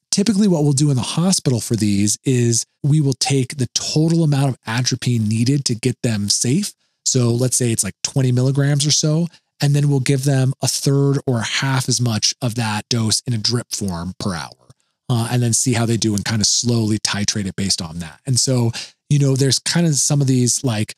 Typically what we'll do in the hospital for these is we will take the total amount of atropine needed to get them safe. So let's say it's like 20 milligrams or so, and then we'll give them a third or half as much of that dose in a drip form per hour. And then see how they do and kind of slowly titrate it based on that. And so, there's kind of some of these like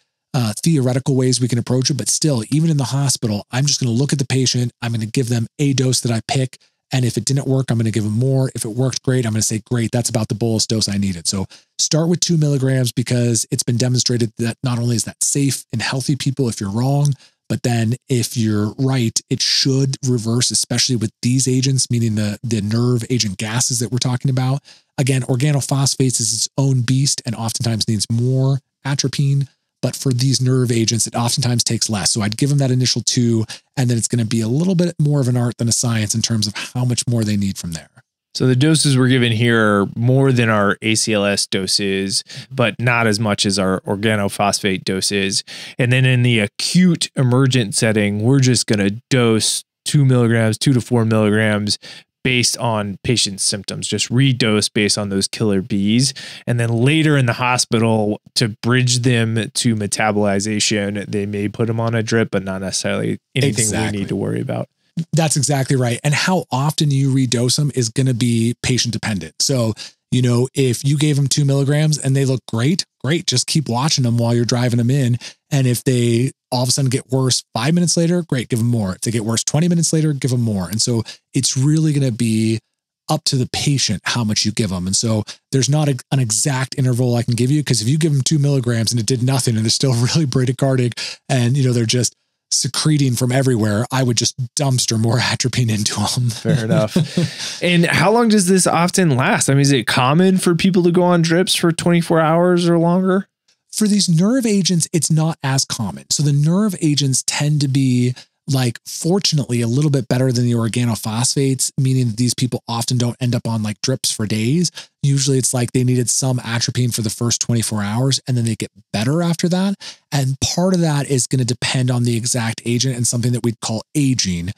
theoretical ways we can approach it, but still, even in the hospital, I'm just going to look at the patient. I'm going to give them a dose that I pick. And if it didn't work, I'm going to give them more. If it worked great, I'm going to say, great, that's about the bolus dose I needed. So start with 2 milligrams because it's been demonstrated that not only is that safe in healthy people if you're wrong, but then if you're right, it should reverse, especially with these agents, meaning the nerve agent gases that we're talking about. Again, organophosphates is its own beast and oftentimes needs more atropine. But for these nerve agents, it oftentimes takes less. So I'd give them that initial 2, and then it's going to be a little bit more of an art than a science in terms of how much more they need from there. So the doses we're given here are more than our ACLS doses, but not as much as our organophosphate doses. And then in the acute emergent setting, we're just going to dose 2 milligrams, 2 to 4 milligrams based on patient's symptoms, just redose based on those killer bees. And then later in the hospital, to bridge them to metabolization, they may put them on a drip, but not necessarily anything we need to worry about. That's exactly right. And how often you redose them is going to be patient dependent. So, if you gave them 2 milligrams and they look great, just keep watching them while you're driving them in. And if they all of a sudden get worse 5 minutes later, great, give them more. If they get worse 20 minutes later, give them more. And so it's really going to be up to the patient how much you give them. And so there's not an exact interval I can give you, because if you give them 2 milligrams and it did nothing and they're still really bradycardic and, they're just secreting from everywhere, I would just dumpster more atropine into them. Fair enough. And how long does this often last? I mean, is it common for people to go on drips for 24 hours or longer? For these nerve agents, it's not as common. So the nerve agents tend to be like, fortunately, a little bit better than the organophosphates, meaning that these people often don't end up on like drips for days. Usually it's like they needed some atropine for the first 24 hours and then they get better after that. And part of that is going to depend on the exact agent and something that we'd call aging,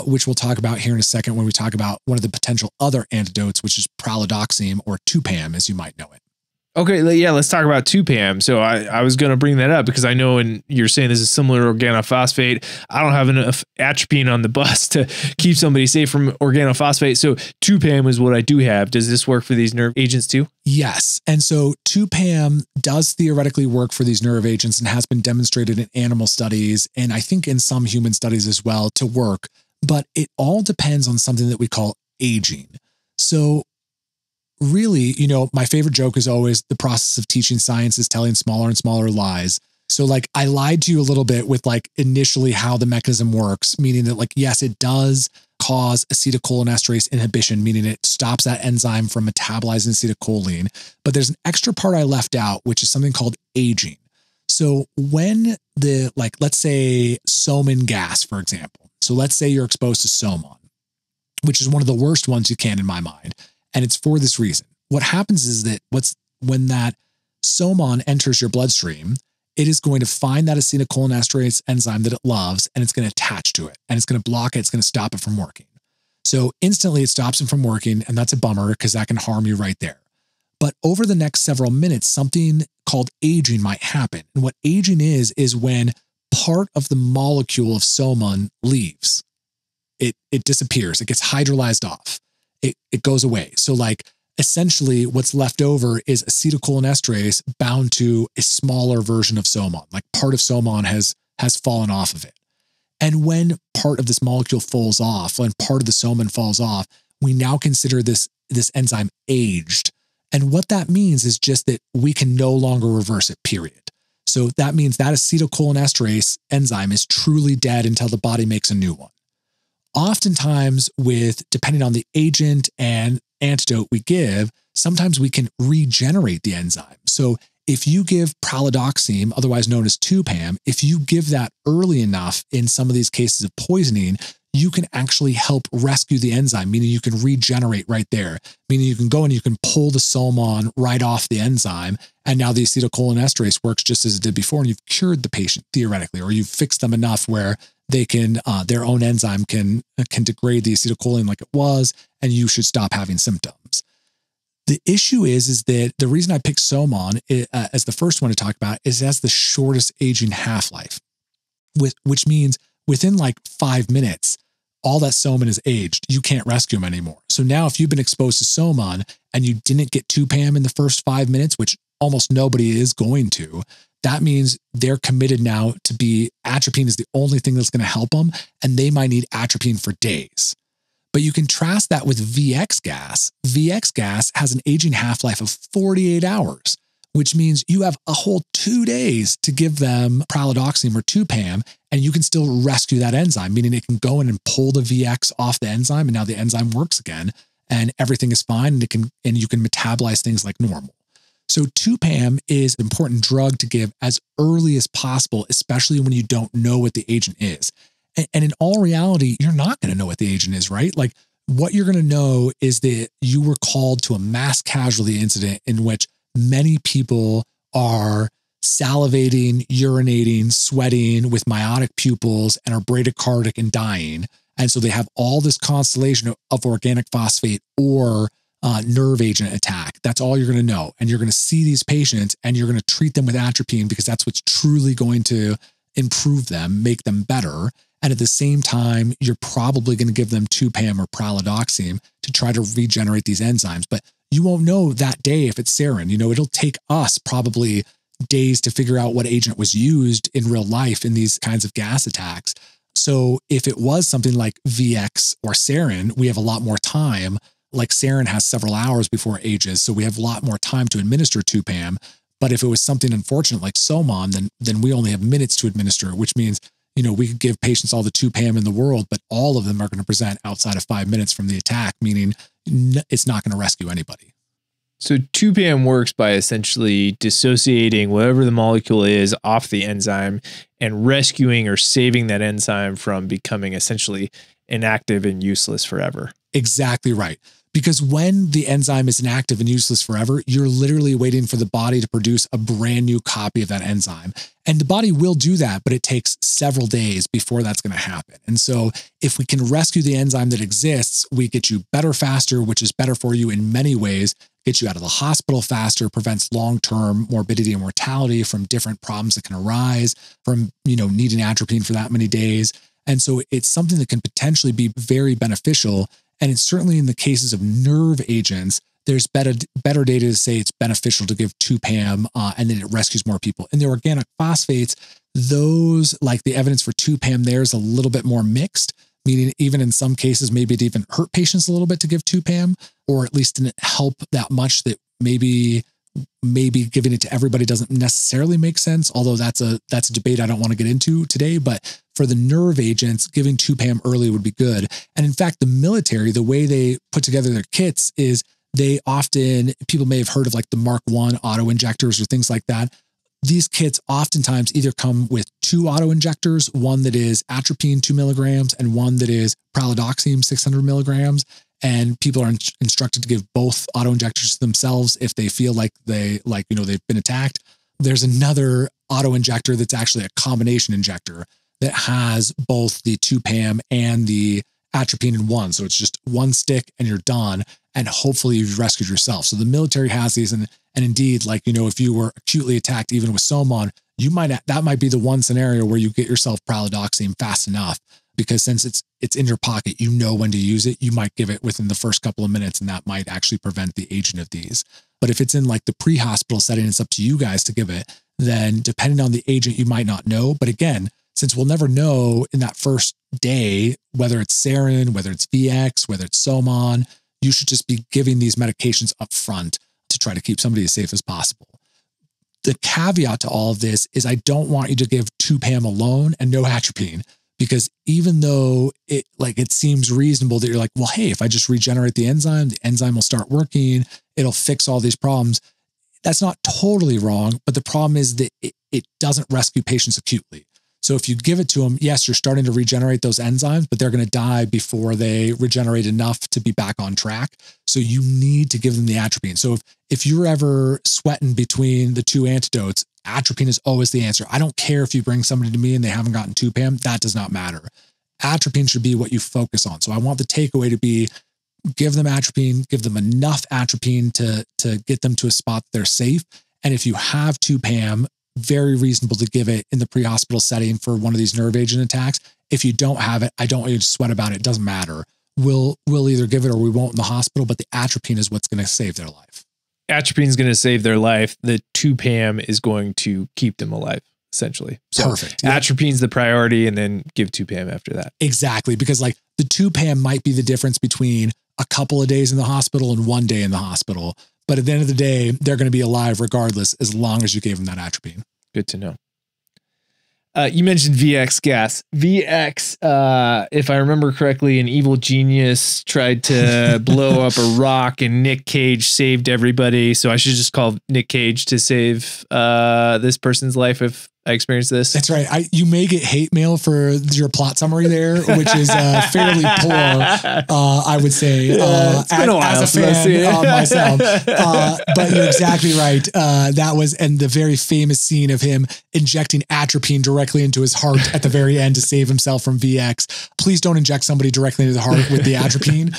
which we'll talk about here in a second when we talk about one of the potential other antidotes, which is pralidoxime or 2-PAM, as you might know it. Okay, yeah, let's talk about 2-PAM. So I was going to bring that up because I know, and you're saying this is similar to organophosphate. I don't have enough atropine on the bus to keep somebody safe from organophosphate. So 2-PAM is what I do have. Does this work for these nerve agents too? Yes. And so 2-PAM does theoretically work for these nerve agents and has been demonstrated in animal studies, and I think in some human studies as well, to work. But it all depends on something that we call aging. So really, my favorite joke is always the process of teaching science is telling smaller and smaller lies. So like I lied to you a little bit with like initially how the mechanism works, meaning that like, yes, it does cause acetylcholinesterase inhibition, meaning it stops that enzyme from metabolizing acetylcholine. But there's an extra part I left out, which is something called aging. So when let's say soman gas, for example. So let's say you're exposed to soman, which is one of the worst ones you can in my mind. And it's for this reason. What happens is that when that soman enters your bloodstream, it is going to find that acetylcholinesterase enzyme that it loves, and it's going to attach to it, and it's going to block it. It's going to stop it from working. So instantly it stops it from working, and that's a bummer because that can harm you right there. But over the next several minutes, something called aging might happen. And what aging is when part of the molecule of soman leaves. It disappears. It gets hydrolyzed off. It goes away. So like essentially what's left over is acetylcholinesterase bound to a smaller version of soman, like part of soman has fallen off of it. And when part of this molecule falls off, when part of the soman falls off, we now consider this enzyme aged. And what that means is just that we can no longer reverse it, period. So that means that acetylcholinesterase enzyme is truly dead until the body makes a new one. Oftentimes depending on the agent and antidote we give, sometimes we can regenerate the enzyme. So if you give pralidoxime, otherwise known as 2-PAM, if you give that early enough in some of these cases of poisoning, you can actually help rescue the enzyme, meaning you can regenerate right there, meaning you can go and you can pull the soman right off the enzyme. And now the acetylcholinesterase works just as it did before. And you've cured the patient theoretically, or you've fixed them enough where they can, their own enzyme can degrade the acetylcholine like it was, and you should stop having symptoms. The issue is that the reason I picked soman as the first one to talk about is it has the shortest aging half-life, which means within like 5 minutes, all that soman is aged. You can't rescue them anymore. So now if you've been exposed to soman and you didn't get 2-PAM in the first 5 minutes, which almost nobody is going to, that means they're committed now to be atropine is the only thing that's going to help them, and they might need atropine for days. But you contrast that with VX gas. VX gas has an aging half-life of 48 hours, which means you have a whole 2 days to give them pralidoxime or 2-PAM, and you can still rescue that enzyme, meaning it can go in and pull the VX off the enzyme, and now the enzyme works again, and everything is fine, and you can metabolize things like normal. So 2-PAM is an important drug to give as early as possible, especially when you don't know what the agent is. And in all reality, you're not going to know what the agent is, right? Like what you're going to know is that you were called to a mass casualty incident in which many people are salivating, urinating, sweating with myotic pupils and are bradycardic and dying. And so they have all this constellation of organic phosphate or nerve agent attack. That's all you're going to know. And you're going to see these patients and you're going to treat them with atropine because that's what's truly going to improve them, make them better. And at the same time, you're probably going to give them 2-PAM or pralidoxime to try to regenerate these enzymes. But you won't know that day if it's sarin. It'll take us probably days to figure out what agent was used in real life in these kinds of gas attacks. So if it was something like VX or sarin, we have a lot more time. Like sarin has several hours before it ages, so we have a lot more time to administer 2-PAM. But if it was something unfortunate like soman, then we only have minutes to administer, which means, we could give patients all the 2-PAM in the world, but all of them are going to present outside of 5 minutes from the attack, meaning it's not going to rescue anybody. So 2-PAM works by essentially dissociating whatever the molecule is off the enzyme and rescuing or saving that enzyme from becoming essentially inactive and useless forever. Exactly right. Because when the enzyme is inactive and useless forever, you're literally waiting for the body to produce a brand new copy of that enzyme. And the body will do that, but it takes several days before that's going to happen. And so if we can rescue the enzyme that exists, we get you better faster, which is better for you in many ways, gets you out of the hospital faster, prevents long-term morbidity and mortality from different problems that can arise from, needing atropine for that many days. And so it's something that can potentially be very beneficial. And it's certainly in the cases of nerve agents, there's better data to say it's beneficial to give 2-PAM and then it rescues more people. And the organic phosphates, those, like the evidence for 2-PAM there is a little bit more mixed, meaning even in some cases, maybe it even hurt patients a little bit to give 2-PAM, or at least didn't help that much that maybe giving it to everybody doesn't necessarily make sense. Although that's a debate I don't want to get into today, but for the nerve agents, giving 2-PAM early would be good. And in fact, the military, the way they put together their kits is they often, people may have heard of like the Mark I auto injectors or things like that. These kits oftentimes either come with 2 auto injectors, one that is atropine 2 milligrams and one that is pralidoxime 600 milligrams. And people are instructed to give both auto injectors to themselves if they feel like they've been attacked. There's another auto injector that's actually a combination injector that has both the 2-PAM and the atropine in one. So it's just one stick and you're done. And hopefully you've rescued yourself. So the military has these. And indeed, if you were acutely attacked, even with Somon, that might be the one scenario where you get yourself pralidoxime fast enough, because since it's in your pocket, when to use it, you might give it within the first couple of minutes, and that might actually prevent the agent of these. But if it's in like the pre-hospital setting, it's up to you guys to give it. Then depending on the agent, you might not know. But again, since we'll never know in that first day, whether it's sarin, whether it's VX, whether it's Somon, you should just be giving these medications up front to try to keep somebody as safe as possible. The caveat to all of this is I don't want you to give 2-PAM alone and no atropine, because even though it seems reasonable that you're like, well, hey, if I just regenerate the enzyme will start working, it'll fix all these problems. That's not totally wrong, but the problem is that it doesn't rescue patients acutely. So if you give it to them, yes, you're starting to regenerate those enzymes, but they're going to die before they regenerate enough to be back on track. So you need to give them the atropine. So if you're ever sweating between the 2 antidotes, atropine is always the answer. I don't care if you bring somebody to me and they haven't gotten 2-PAM, that does not matter. Atropine should be what you focus on. So I want the takeaway to be, give them atropine, give them enough atropine to get them to a spot that they're safe. And if you have 2-PAM, very reasonable to give it in the pre-hospital setting for one of these nerve agent attacks. If you don't have it, I don't want you to sweat about it. It doesn't matter. We'll either give it or we won't in the hospital, but the atropine is what's going to save their life. Atropine is going to save their life. The 2-PAM is going to keep them alive, essentially. So perfect. Atropine's the priority, and then give 2-PAM after that. Exactly. Because like the 2-PAM might be the difference between a couple of days in the hospital and 1 day in the hospital. But at the end of the day, they're going to be alive regardless, as long as you gave them that atropine. Good to know. You mentioned VX gas. VX, if I remember correctly, an evil genius tried to blow up a rock and Nick Cage saved everybody. So I should just call Nick Cage to save this person's life if I experienced this. That's right. You may get hate mail for your plot summary there, which is fairly poor, I would say, it's been a while as a fan myself. But you're exactly right. That was, and the very famous scene of him injecting atropine directly into his heart at the very end to save himself from VX. Please don't inject somebody directly into the heart with the atropine.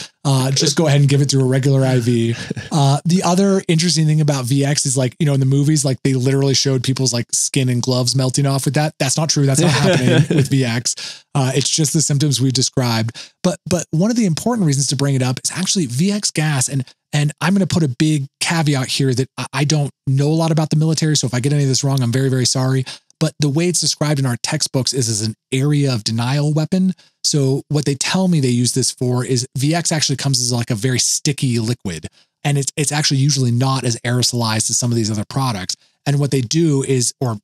Just go ahead and give it through a regular IV. The other interesting thing about VX is in the movies, they literally showed people's skin and gloves melting off with that. That's not true. That's not happening with VX. It's just the symptoms we've described. But one of the important reasons to bring it up is actually VX gas. And I'm going to put a big caveat here that I don't know a lot about the military. So if I get any of this wrong, I'm very, very sorry. But the way it's described in our textbooks is as an area of denial weapon. So what they tell me they use this for is VX actually comes as a very sticky liquid. And it's actually usually not as aerosolized as some of these other products. And what they do is, or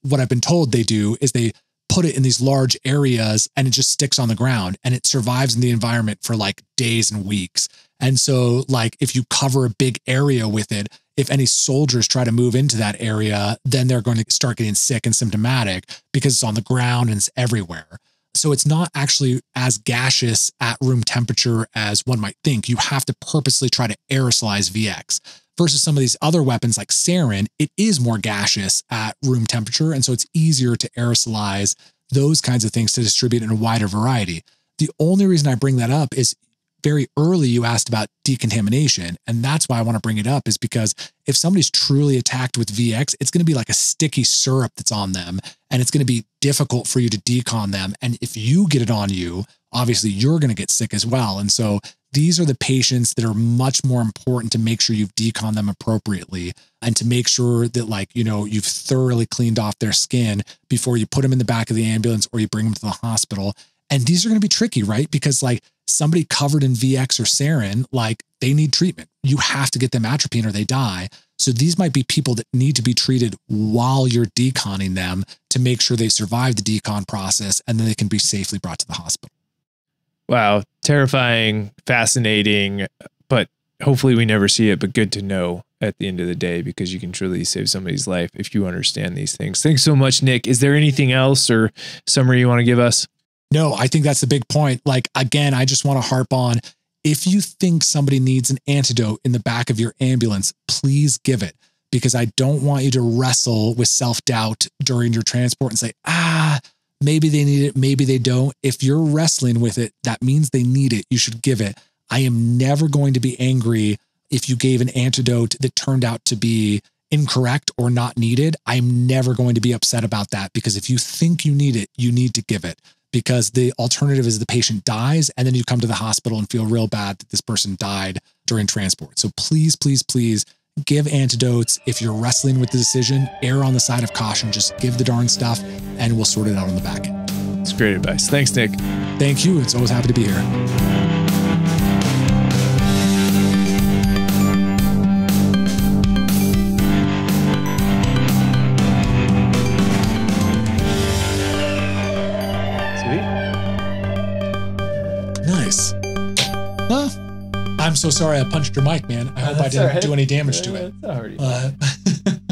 what I've been told they do, is they put it in these large areas and it just sticks on the ground and it survives in the environment for like days and weeks. And so like if you cover a big area with it, if any soldiers try to move into that area, then they're going to start getting sick and symptomatic because it's on the ground and it's everywhere. So it's not actually as gaseous at room temperature as one might think. You have to purposely try to aerosolize VX. Versus some of these other weapons like sarin, it is more gaseous at room temperature. And so it's easier to aerosolize those kinds of things to distribute in a wider variety. The only reason I bring that up is very early you asked about decontamination. And that's why I want to bring it up, is because if somebody's truly attacked with VX, it's going to be like a sticky syrup that's on them. And it's going to be difficult for you to decon them. And if you get it on you, obviously you're going to get sick as well. And so these are the patients that are much more important to make sure you've deconned them appropriately and to make sure that, like, you know, you've thoroughly cleaned off their skin before you put them in the back of the ambulance or you bring them to the hospital. And these are going to be tricky, right? Because like somebody covered in VX or sarin, like they need treatment. You have to get them atropine or they die. So these might be people that need to be treated while you're deconning them to make sure they survive the decon process and then they can be safely brought to the hospital. Wow. Terrifying, fascinating, but hopefully we never see it, but good to know at the end of the day, because you can truly save somebody's life if you understand these things. Thanks so much, Nik. Is there anything else or summary you want to give us? No, I think that's the big point. Like, again, I just want to harp on, if you think somebody needs an antidote in the back of your ambulance, please give it, because I don't want you to wrestle with self-doubt during your transport and say, maybe they need it, maybe they don't. If you're wrestling with it, that means they need it. You should give it. I am never going to be angry if you gave an antidote that turned out to be incorrect or not needed. I'm never going to be upset about that, because if you think you need it, you need to give it, because the alternative is the patient dies and then you come to the hospital and feel real bad that this person died during transport. So please, please, please give antidotes. If you're wrestling with the decision, err on the side of caution. Just give the darn stuff and we'll sort it out on the back end. It's great advice. Thanks, Nik. Thank you. It's always happy to be here. Nice. Huh? I'm so sorry I punched your mic, man. I hope I didn't do any damage to it.